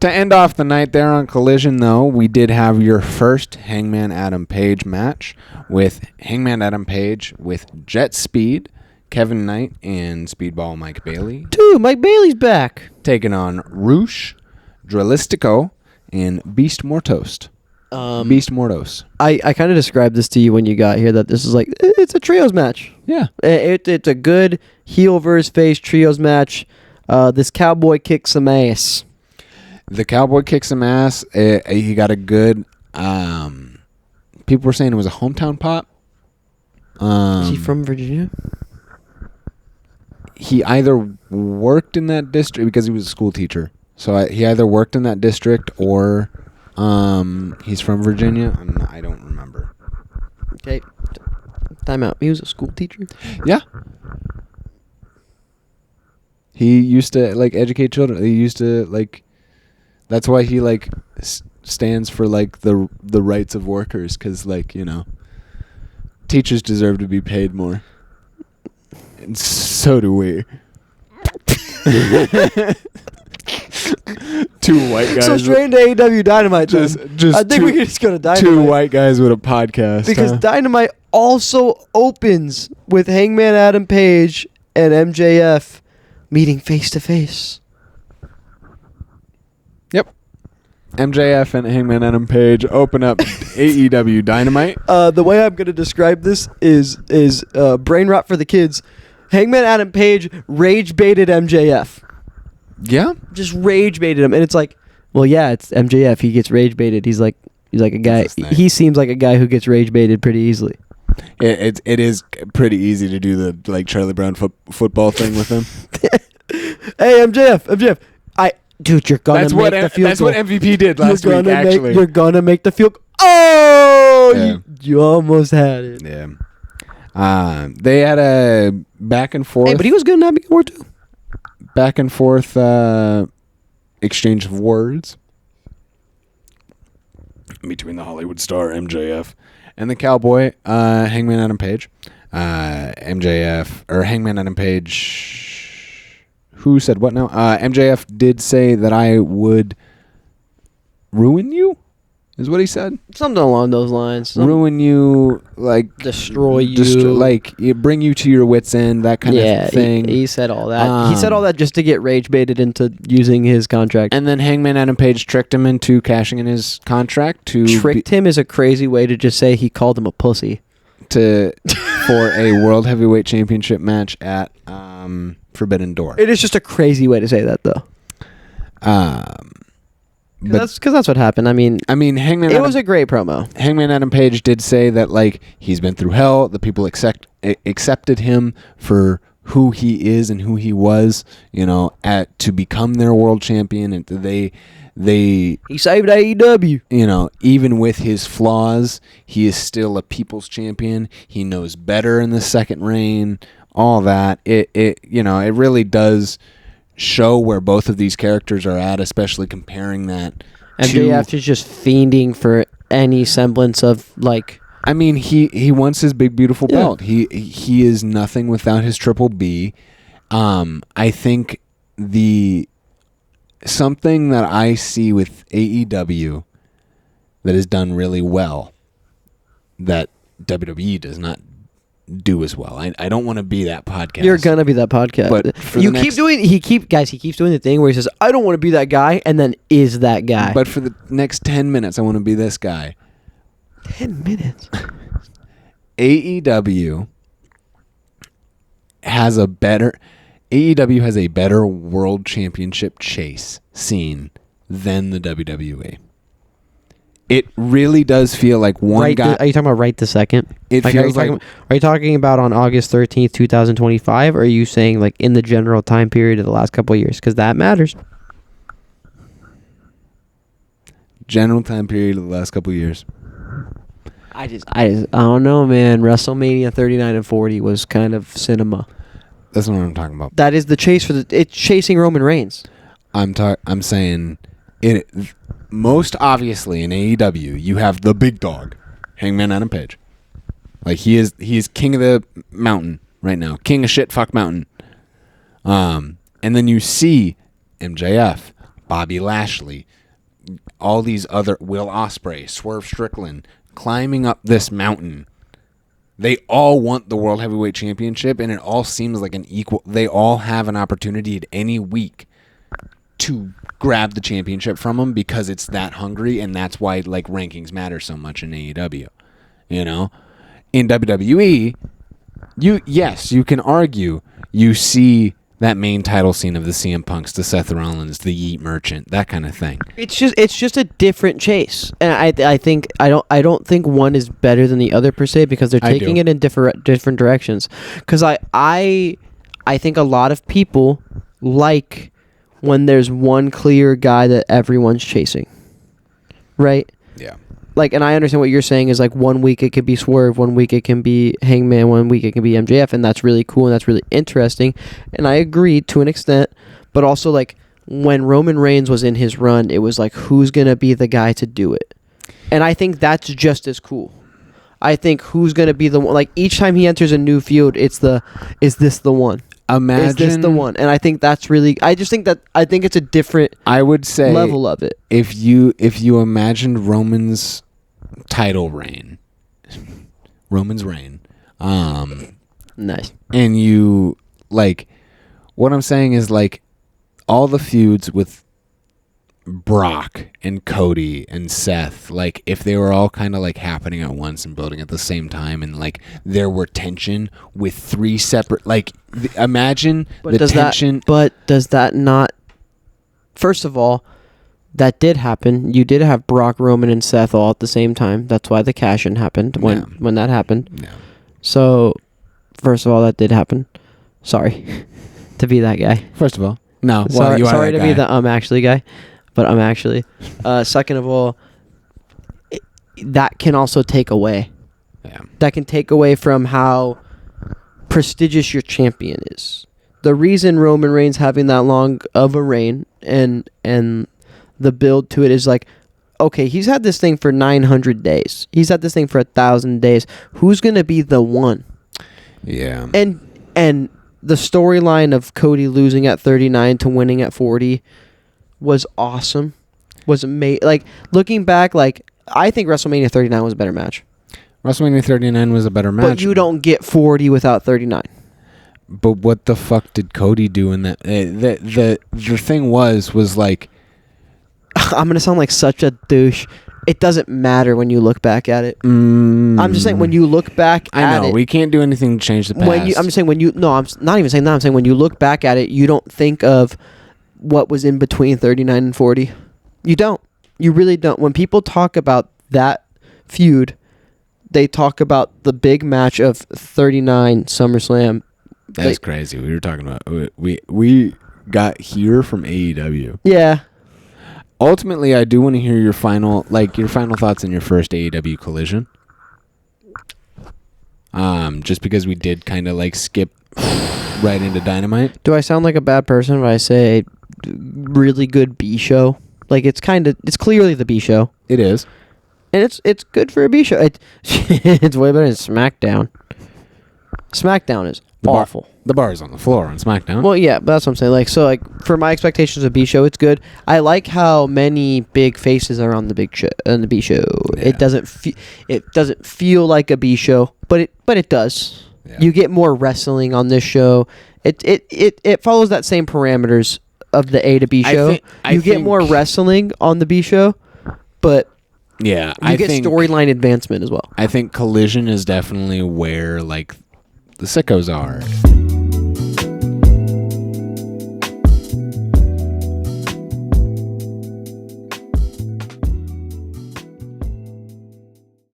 To end off the night there on Collision, though, we did have your first Hangman Adam Page match with Hangman Adam Page with Jet Speed, Kevin Knight, and Speedball Mike Bailey. Dude, Mike Bailey's back. Taking on Roosh, Dralistico, and Beast Mortos. Beast Mortos. I kind of described this to you when you got here, that this is like, it's a trios match. Yeah. It's a good heel versus face trios match. This cowboy kicks some ass. The cowboy kicks some ass. He got a good... people were saying it was a hometown pop. Is he from Virginia? He either worked in that district because he was a school teacher. So he either worked in that district or he's from Virginia. I don't remember. Okay. Time out. He was a school teacher? Yeah. He used to educate children. He used to that's why he stands for the rights of workers, because teachers deserve to be paid more. And so do we. Two white guys. So straight into AEW Dynamite. Just I think we can just go to Dynamite. Two white guys with a podcast. Because Dynamite also opens with Hangman Adam Page and MJF meeting face to face. Yep. MJF and Hangman Adam Page open up AEW Dynamite. The way I'm going to describe this is brain rot for the kids. Hangman Adam Page rage baited MJF. Yeah? Just rage baited him. And it's like, well, yeah, it's MJF. He gets rage baited. He's like a guy. He seems like a guy who gets rage baited pretty easily. It is pretty easy to do the Charlie Brown football thing with him. Hey, MJF. Dude, you're gonna make the field goal. That's what MVP did last week, actually. You're gonna make the field goal. Oh! Yeah. You almost had it. Yeah. They had a back and forth. Hey, but he was good in that before, too. Back and forth exchange of words between the Hollywood star MJF and the cowboy Hangman Adam Page. Hangman Adam Page... Who said what now? MJF did say that I would ruin you, is what he said. Something along those lines. Ruin you, destroy you. Bring you to your wits' end, that kind of thing. He said all that. He said all that just to get rage baited into using his contract. And then Hangman Adam Page tricked him into cashing in his contract. Tricked him is a crazy way to just say he called him a pussy. For a World Heavyweight Championship match at Forbidden Door. It is just a crazy way to say that, though. Because that's what happened. I mean, Hangman. It was a great promo. Hangman Adam Page did say that he's been through hell. The people accepted him for who he is and who he was. To become their world champion, and he saved AEW. Even with his flaws, he is still a people's champion. He knows better in the second reign. All that. It really does show where both of these characters are at, especially comparing that. MJF is just fiending for any semblance of he wants his big beautiful belt. He is nothing without his triple B. I think something that I see with AEW that is done really well that WWE does not do as well. I don't want to be that podcast. You're gonna be that podcast. But he keeps doing the thing where he says, I don't want to be that guy, and then is that guy. But for the next 10 minutes, I want to be this guy. 10 minutes? AEW has a better world championship chase scene than the WWE. It really does feel like guy... Are you talking about right this second? Are you talking about on August 13th, 2025, or are you saying in the general time period of the last couple of years? Because that matters. General time period of the last couple of years. I don't know, man. WrestleMania 39 and 40 was kind of cinema. That's what I'm talking about. That is the chase it's chasing Roman Reigns. I'm saying it. Most obviously in AEW, you have the big dog, Hangman Adam Page. He is king of the mountain right now, king of shit fuck mountain. And then you see MJF Bobby Lashley, all these other, Will Ospreay, Swerve Strickland, climbing up this mountain. They all want the World Heavyweight Championship, and it all seems like an equal. They all have an opportunity at any week to grab the championship from them because it's that hungry, and that's why like rankings matter so much in AEW. You know, in WWE, you can argue you see that main title scene of the CM Punks, the Seth Rollins, the Yeet Merchant, that kind of thing. It's just a different chase, and I don't think one is better than the other per se because they're taking it in different directions. Because I think a lot of people like when there's one clear guy that everyone's chasing, right? Yeah. Like, and I understand what you're saying is like 1 week it could be Swerve, 1 week it can be Hangman, 1 week it can be MJF, and that's really cool and that's really interesting. And I agree to an extent, but also like when Roman Reigns was in his run, it was like who's gonna be the guy to do it, and I think that's just as cool. I think who's gonna be the one? Like each time he enters a new feud, is this the one? Is this the one? And I think that's really. I think it's a different. I would say level of it. If you imagined Roman's title reign, Nice. And you like, what I'm saying is like, all the feuds with Brock and Cody and Seth, like if they were all kind of like happening at once and building at the same time, and like there were tension with 3 separate, like imagine the tension. But does that not? First of all, that did happen. You did have Brock, Roman, and Seth all at the same time. That's why the cash-in happened when that happened. Yeah. So, first of all, that did happen. Sorry to be that guy. First of all, no. Well, Sorry, you are sorry that to guy. be the actually guy, but I'm actually. Second of all, that can also take away. Yeah. That can take away from how prestigious your champion is. The reason Roman Reigns having that long of a reign and the build to it is like, okay, he's had this thing for 900 days. He's had this thing for 1,000 days. Who's going to be the one? Yeah. And the storyline of Cody losing at 39 to winning at 40 was awesome. Was amazing. Like, looking back, like, I think WrestleMania 39 was a better match. WrestleMania 39 was a better match. But you don't get 40 without 39. But what the fuck did Cody do in that? The thing was like, I'm going to sound like such a douche. It doesn't matter when you look back at it. I'm just saying when you look back at it. I know, we can't do anything to change the past. I'm just saying I'm not even saying that. I'm saying when you look back at it, you don't think of what was in between 39 and 40. You don't. You really don't. When people talk about that feud, they talk about the big match of 39 SummerSlam. That's crazy. We were talking about we got here from AEW. Yeah. Ultimately, I do want to hear your final thoughts on your first AEW Collision. Just because we did kind of like skip right into Dynamite. Do I sound like a bad person when I say really good B show? Like it's clearly the B show. It is. And it's good for a B show. It's way better than SmackDown. SmackDown is awful. The bar is on the floor on SmackDown. Well, yeah, but that's what I'm saying. Like, so, like, for my expectations of B show, it's good. I like how many big faces are on the B show. Yeah. It doesn't feel like a B show, but it does. Yeah. You get more wrestling on this show. It follows that same parameters of the A to B show. You get more wrestling on the B show, but yeah, you get storyline advancement as well. I think Collision is definitely where like the sickos are